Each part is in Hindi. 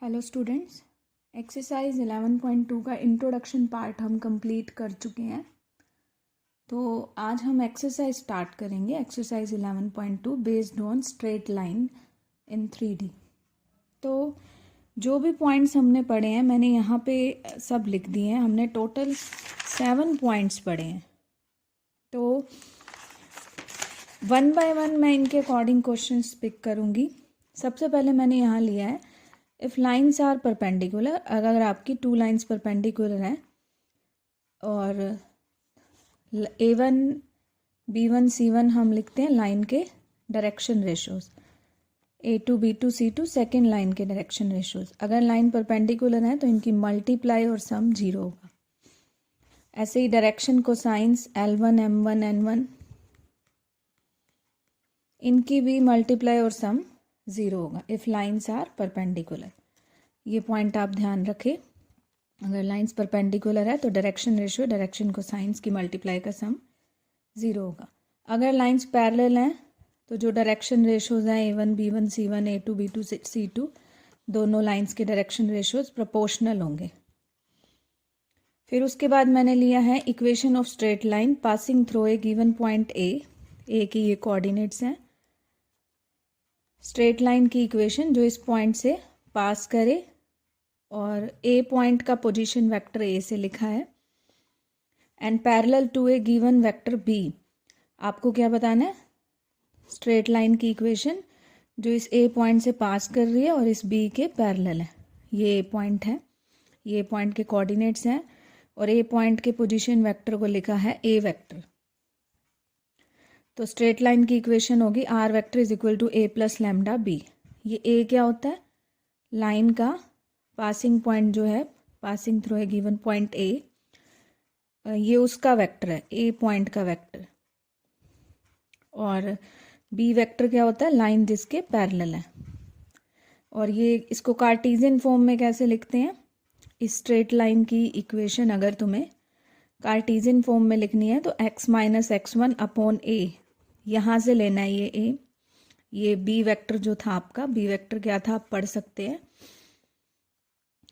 हेलो स्टूडेंट्स, एक्सरसाइज 11.2 का इंट्रोडक्शन पार्ट हम कंप्लीट कर चुके हैं। तो आज हम एक्सरसाइज स्टार्ट करेंगे। Exercise 11.2 based on straight line in 3D। तो जो भी पॉइंट्स हमने पढ़े हैं मैंने यहाँ पे सब लिख दिए हैं। हमने टोटल 7 पॉइंट्स पढ़े हैं। तो 1 बाय 1 मैं इनके अकॉर्डिंग क्वेश्चंस पिक करूँगी। सबसे पहले मैंने यहाँ लिया है इफ़ लाइन्स आर परपेंडिकुलर। अगर आपकी 2 लाइन्स परपेंडिकुलर हैं और A1 B1 C1 हम लिखते हैं लाइन के direction ratios, A2 B2 C2 second line के डायरेक्शन रेशोज। अगर लाइन परपेंडिकुलर है तो इनकी मल्टीप्लाई और सम 0 होगा। ऐसे ही direction cosines L1 M1 N1 इनकी भी मल्टीप्लाई और सम 0 होगा इफ़ लाइन्स आर परपेंडिकुलर। ये पॉइंट आप ध्यान रखें। अगर लाइन्स परपेंडिकुलर है तो डायरेक्शन रेशियो डायरेक्शन कोसाइंस की मल्टीप्लाई का सम 0 होगा। अगर लाइन्स पैरेलल हैं तो जो डायरेक्शन रेशियोज हैं A1 B1 C1 A2 B2 C2 दोनों लाइन्स के डायरेक्शन रेशियोज प्रोपोर्शनल होंगे। फिर उसके बाद मैंने लिया है equation of straight line passing through a given point A की ये कोऑर्डिनेट्स हैं। स्ट्रेट लाइन की इक्वेशन जो इस पॉइंट से पास करे और ए पॉइंट का पोजीशन वेक्टर ए से लिखा है and parallel to a given vector B. आपको क्या बताना है? स्ट्रेट लाइन की इक्वेशन जो इस ए पॉइंट से पास कर रही है और इस बी के पैरेलल है। ये ए पॉइंट है, ये पॉइंट के कोऑर्डिनेट्स हैं और ए पॉइंट के पोजीशन वेक्टर को लिखा है ए वेक्टर। तो स्ट्रेट लाइन की इक्वेशन होगी R vector is equal to A plus lambda B. ये ए क्या होता है? लाइन का पासिंग पॉइंट जो है, passing through a given point A, ये उसका वेक्टर है, ए पॉइंट का वेक्टर। और बी वेक्टर क्या होता है? लाइन जिसके पैरेलल है। और ये इसको कार्टेशियन फॉर्म में कैसे लिखते हैं? इस स्ट्रेट लाइन की इक्वेशन अगर तुम्हें कार्टेशियन फॉर्म में लिखनी है तो x माइनस x1 अपॉन ए, यहाँ से लेना है ये ए। ये बी वेक्टर जो था आपका, बी वेक्टर क्या था आप पढ़ सकते हैं,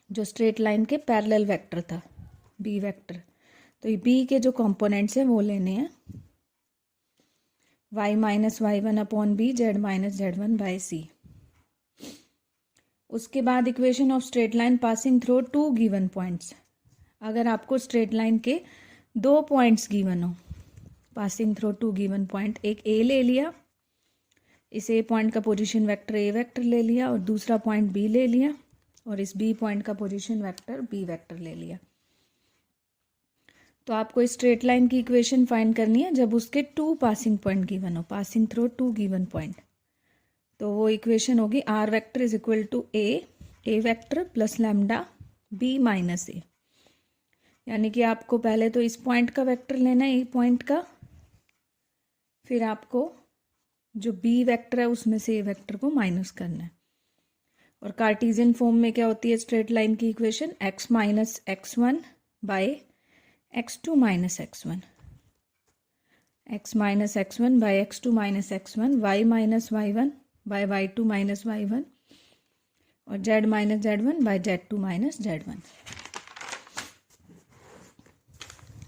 जो स्ट्रेट लाइन के पैरेलल वेक्टर था बी वेक्टर। तो ये बी के जो कंपोनेंट्स हैं वो लेने हैं y minus y1 upon B Z minus z1 by C. उसके बाद equation of straight line passing through 2 given points. अगर आपको स्ट्रेट लाइन के 2 पॉइंट्स गिवन हो, पासिंग थ्रू 2 गिवन पॉइंट, एक ए ले लिया, इस ए पॉइंट का पोजीशन वेक्टर ए वेक्टर ले लिया और दूसरा पॉइंट बी ले लिया और इस बी पॉइंट का पोजीशन वेक्टर बी वेक्टर ले लिया। तो आपको इस स्ट्रेट लाइन की इक्वेशन फाइंड करनी है जब उसके 2 पासिंग पॉइंट गिवन हो, पासिंग थ्रू 2 गिवन पॉइंट। तो वो इक्वेशन होगी R vector is equal to A vector plus lambda B minus A. यानी कि आपको पहले तो इस पॉइंट का वेक्टर लेना है, ए पॉइंट का, फिर आपको जो बी वेक्टर है उसमें से ए वेक्टर को माइनस करना है। और कार्टेशियन फॉर्म में क्या होती है स्ट्रेट लाइन की equation? x minus x1 by x2 minus x1, x minus x1 by x2 minus x1, y minus y1 by y2 minus y1 और z minus z1 bye z2 minus z1।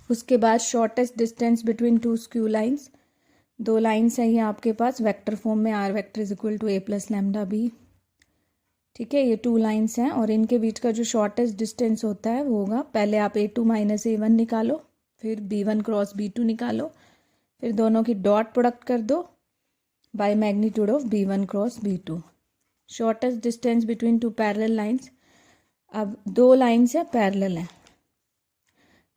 उसके बाद shortest distance between 2 skew lines. 2 lines है ये आपके पास वेक्टर फॉर्म में, R vector is equal to A plus lambda B. ठीक है, ये 2 लाइन्स हैं और इनके बीच का जो शॉर्टेस्ट डिस्टेंस होता है वो होगा, पहले आप A2 माइनस A1 निकालो, फिर B1 क्रॉस B2 निकालो, फिर दोनों की डॉट प्रोडक्ट कर दो by magnitude of B1 cross B2। Shortest distance between 2 parallel lines. अब 2 लाइन्स हैं पैरेलल हैं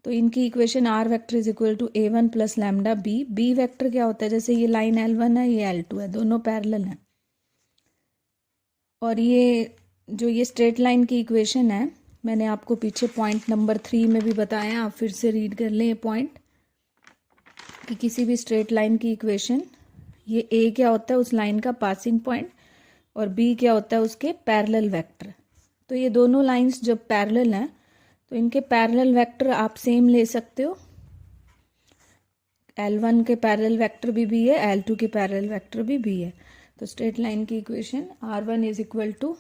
तो इनकी equation R vector is equal to A1 plus lambda B. B vector क्या होता है? जैसे ये लाइन L1 है, ये L2 है, दोनों पैरेलल हैं। और ये जो ये स्ट्रेट लाइन की इक्वेशन है, मैंने आपको पीछे पॉइंट नंबर 3 में भी बताया, आप फिर से रीड कर लें ये पॉइंट कि किसी भी स्ट्रेट लाइन की इक्वेशन, ये ए क्या होता है? उस लाइन का पासिंग पॉइंट, और बी क्या होता है? उसके पैरेलल वेक्टर। तो ये दोनों लाइंस जब पैरेलल हैं तो इनके पैरेलल वेक्टर आप सेम ले सकते हो। L1 के पैरेलल वेक्टर भी बी है, L2 के पैरेलल वेक्टर भी बी है। तो स्ट्रेट लाइन की equation R1 is equal to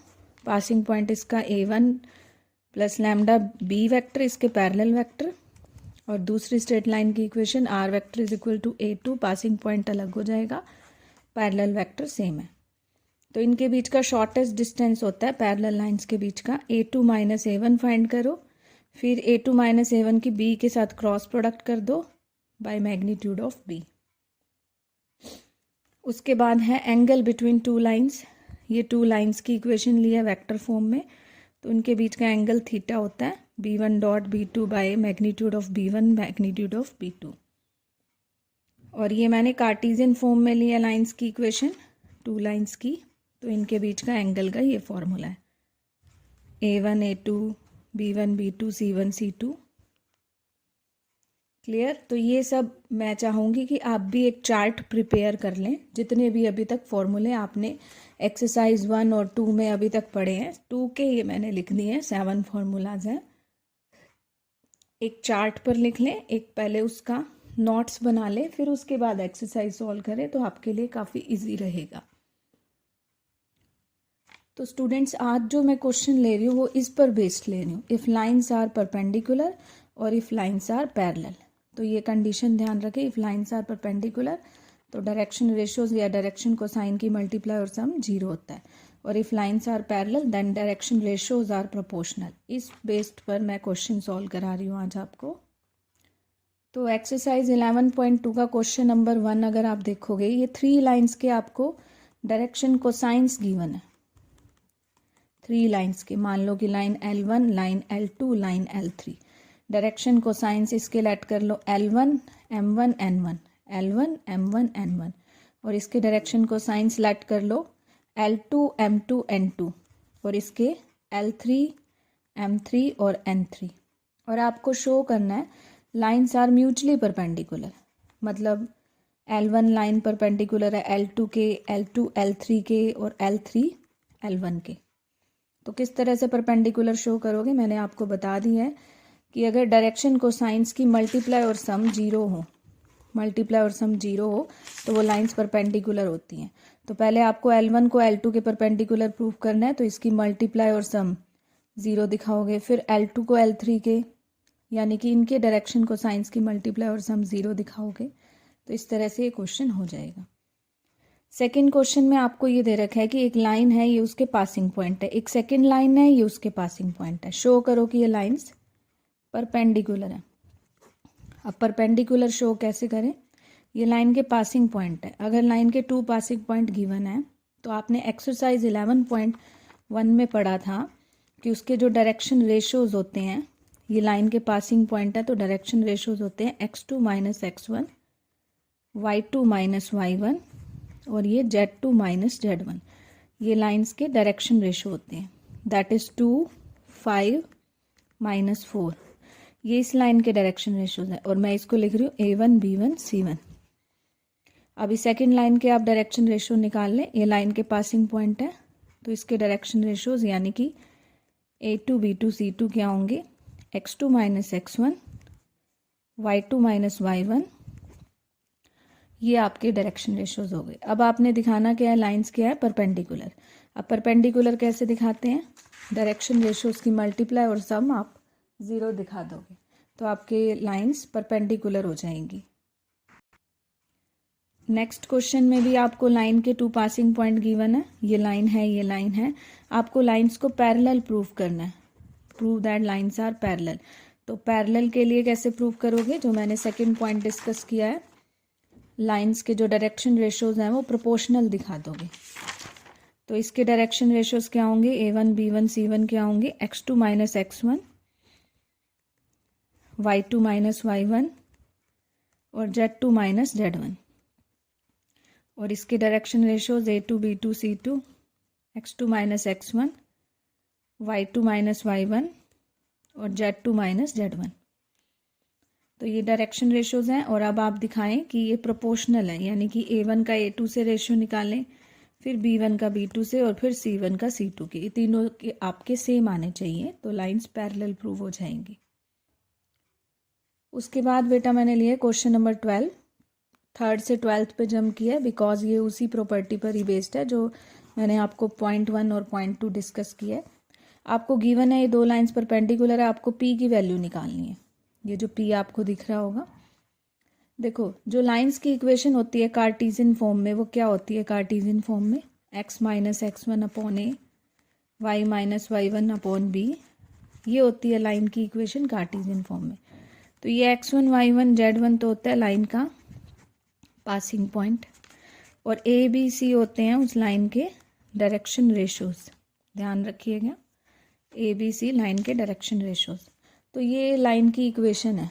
passing point इसका A1 plus lambda B vector इसके पैरेलल वेक्टर, और दूसरी स्ट्रेट लाइन की equation R vector is equal to A2, passing point अलग हो जाएगा, पैरेलल वेक्टर सेम है। तो इनके बीच का शॉर्टेस्ट डिस्टेंस होता है पैरेलल लाइंस के बीच का A2 माइनस A1 फाइंड करो, फिर A2 माइनस A1 की B के साथ क्रॉस प्रोडक्ट कर दो बाय मैग्नीट्यूड ऑफ B। उसके बाद है एंगल बिटवीन टू लाइंस। ये टू लाइंस की इक्वेशन ली है वेक्टर फॉर्म में, तो इनके बीच का एंगल थीटा होता है B1 dot B2 bye magnitude of B1 magnitude of B2। और ये मैंने कार्टेशियन फॉर्म में लिया लाइंस की इक्वेशन टू लाइंस की, तो इनके बीच का एंगल का ये फॉर्मूला है A1 A2 B1 B2 C1 C2। Clear? तो ये सब मैं चाहूँगी कि आप भी एक चार्ट प्रिपेयर कर लें, जितने भी अभी तक फॉर्मूले आपने एक्सरसाइज 1 और 2 में अभी तक पढ़े हैं। 2 के ये मैंने लिख दिए हैं, 7 फॉर्मूलाज हैं। एक चार्ट पर लिख लें, एक पहले उसका नोट्स बना लें, फिर उसके बाद एक्सरसाइज सॉल्व करें, तो आपके लिए काफ़ी इजी रहेगा। तो स्टूडेंट्स, आज जो मैं क्वेश्चन ले रही हूँ वो इस पर बेस्ड ले रही हूँ, इफ़ लाइंस आर परपेंडिकुलर और इफ़ लाइंस आर पैरेलल। तो ये कंडीशन ध्यान रखें, इफ़ लाइंस आर परपेंडिकुलर तो डायरेक्शन रेशियोज या डायरेक्शन कोसाइन की मल्टीप्लाई और सम 0 होता है, और if lines are parallel then direction ratios are proportional. इस बेस्ड पर मैं क्वेश्चन सॉल्व करा रही हूँ आज आपको। तो एक्सरसाइज 11.2 का क्वेश्चन नंबर 1 अगर आप देखोगे, ये 3 लाइंस के आपको डायरेक्शन कोसाइंस गिवन है। 3 लाइंस के, मान लो कि line L1, line L2, line L3। Direction cosines इसके लेट कर लो L1 M1 N1, L1 M1 N1, और इसके डायरेक्शन कोसाइंस लेट कर लो L2 M2 N2, और इसके L3 M3 और N3। और आपको शो करना है लाइंस आर म्यूचुअली परपेंडिकुलर, मतलब L1 लाइन परपेंडिकुलर है L2 के, L2 L3 के, और L3 L1 के। तो किस तरह से परपेंडिकुलर शो करोगे, मैंने आपको बता दिया है कि अगर डायरेक्शन कोसाइंस की मल्टीप्लाई और सम 0 हो, मल्टीप्लाई और सम 0 हो, तो वो लाइंस परपेंडिकुलर होती हैं। तो पहले आपको L1 को L2 के परपेंडिकुलर प्रूव करना है, तो इसकी मल्टीप्लाई और सम 0 दिखाओगे, फिर L2 को L3 के, यानी कि इनके डायरेक्शन कोसाइंस की मल्टीप्लाई और सम 0 दिखाओगे। तो इस तरह से ये क्वेश्चन हो जाएगा। सेकेंड क्वेश्चन में आपको ये दे रखा है कि एक लाइन है, ये उसके पासिंग पॉइंट है, एक सेकेंड लाइन है, ये उसके पासिंग पॉइंट है। शो करो कि ये लाइंस परपेंडिकुलर है। अब परपेंडिकुलर शो कैसे करें, ये लाइन के पासिंग पॉइंट है। अगर लाइन के 2 पासिंग पॉइंट गिवन है, तो आपने एक्सरसाइज 11.1 में पढ़ा था कि उसके जो डायरेक्शन रेशियोज होते हैं, ये लाइन के पासिंग पॉइंट है, तो डायरेक्शन रेशियोज होते हैं x2 minus x1, y2 minus y1, और ये z2 माइनस z1। ये लाइंस के डायरेक्शन रेशियो होते हैं, दैट इज 2 5 माइनस 4। ये इस लाइन के डायरेक्शन रेशियोज है, और मैं इसको लिख रही हूँ A1 B1 C1। अभी सेकेंड लाइन के आप डायरेक्शन रेशियो निकाल लें। ये लाइन के पासिंग पॉइंट है, तो इसके डायरेक्शन रेशियोज यानी कि A2 B2 C2 क्या होंगे, x2 minus x1, y2 minus y1। ये आपके डायरेक्शन रेशियोज हो गए। अब आपने दिखाना क्या है, लाइंस क्या है, परपेंडिकुलर। अब परपेंडिकुलर कैसे दिखाते हैं, डायरेक्शन रेशियोज की मल्टीप्लाई और सम आप 0 दिखा दोगे, तो आपके लाइंस परपेंडिकुलर हो जाएंगी। नेक्स्ट क्वेश्चन में भी आपको लाइन के 2 पासिंग पॉइंट गिवन है, ये लाइन है, ये लाइन है। आपको लाइंस को पैरेलल प्रूव करना है, prove that lines are parallel. तो पैरेलल के लिए कैसे प्रूव करोगे, जो मैंने सेकंड पॉइंट डिस्कस किया है, लाइंस के जो डायरेक्शन रेशियोज हैं वो प्रोपोर्शनल दिखा दोगे। तो इसके डायरेक्शन रेशियोज क्या होंगे, A1 B1 C1 क्या होंगे, x2 minus x1, y2 minus y1, और z2 माइनस z1। और इसके direction ratios A2 B2 C2, x2 minus x1, y2 minus y1, और z2 माइनस z1। तो ये डायरेक्शन रेशियोज हैं। और अब आप दिखाएं कि ये प्रोपोर्शनल है, यानी कि A1 का A2 से रेशियो निकालें, फिर B1 का B2 से, और फिर C1 का C2 के। ये तीनों के आपके सेम आने चाहिए, तो लाइंस पैरेलल प्रूव हो जाएंगी। उसके बाद बेटा मैंने लिया क्वेश्चन नंबर 12, 3rd से 12th पे जंप किया, बिकॉज ये उसी प्रॉपर्टी पर ही बेस्ड है जो मैंने आपको पॉइंट 1 और पॉइंट 2 डिस्कस किया है। आपको गिवन है ये दो लाइंस परपेंडिकुलर है, आपको पी की वैल्यू निकालनी है। ये जो पी आपको दिख रहा होगा, देखो जो लाइंस की इक्वेशन होती है कार्टीजियन फॉर्म में, वो क्या होती है कार्टीजियन फॉर्म में, x minus x1 upon A, y minus y1 upon B, ये होती है लाइन की इक्वेशन कार्टीजियन फॉर्म में। तो ये x1 y1 z1 तो होता है लाइन का पासिंग पॉइंट, और ए बी सी होते हैं उस लाइन के डायरेक्शन रेशोज। ध्यान रखिएगा, ए बी सी लाइन के डायरेक्शन रेशोज। तो ये लाइन की इक्वेशन है,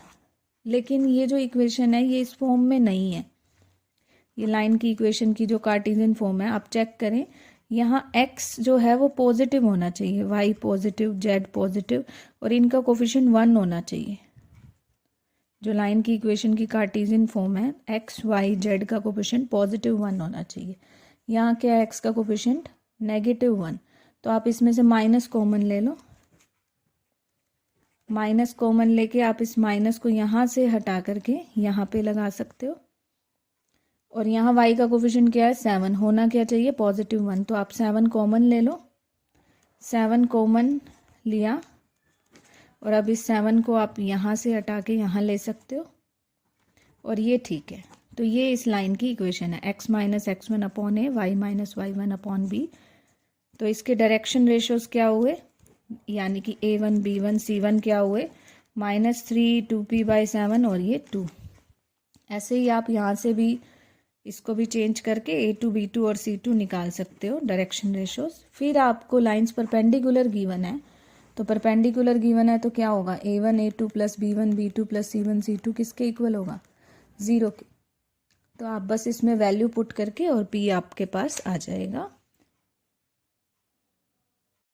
लेकिन ये जो इक्वेशन है ये इस फॉर्म में नहीं है। ये लाइन की इक्वेशन की जो कार्टेशियन फॉर्म है, आप चेक करें, यहाँ x जो है वो पॉजिटिव होना चाहिए, y पॉजिटिव, z पॉजिटिव, और इनका कोफिशिएंट 1 होना चाहिए। जो लाइन की इक्वेशन की कार्टेशियन फॉर्म है, x y z का कोफिशिएंट पॉजिटिव 1 होना चाहिए। यहाँ क्या है, x का कोफिशिएंट -1। तो आप इसमें से माइनस कॉमन ले लो, माइनस कॉमन लेके आप इस माइनस को यहाँ से हटा करके यहाँ पे लगा सकते हो। और यहाँ y का कोफिशिएंट क्या है, 7, होना क्या चाहिए, +1। तो आप 7 कॉमन ले लो, 7 कॉमन लिया, और अब इस 7 को आप यहाँ से हटा के यहाँ ले सकते हो, और ये ठीक है। तो ये इस लाइन की इक्वेशन है, x minus x1 upon A, y minus y1 upon B. तो इसके डायरेक्शन रेशोज क्या हुए, यानी कि a1 b1 c1 क्या हुए, -3 2p/7 और ये 2। ऐसे ही आप यहाँ से भी इसको भी चेंज करके a2 b2 और c2 निकाल सकते हो डायरेक्शन रेशोज। फिर आपको लाइंस परपेंडिकुलर गिवन है, तो परपेंडिकुलर गिवन है तो क्या होगा, a1 a2 plus b1 b2 plus c1 c2 किसके इक्वल होगा, 0 के। तो आप बस इसमें वैल्यू पुट करके और p आपके पास आ जाएगा।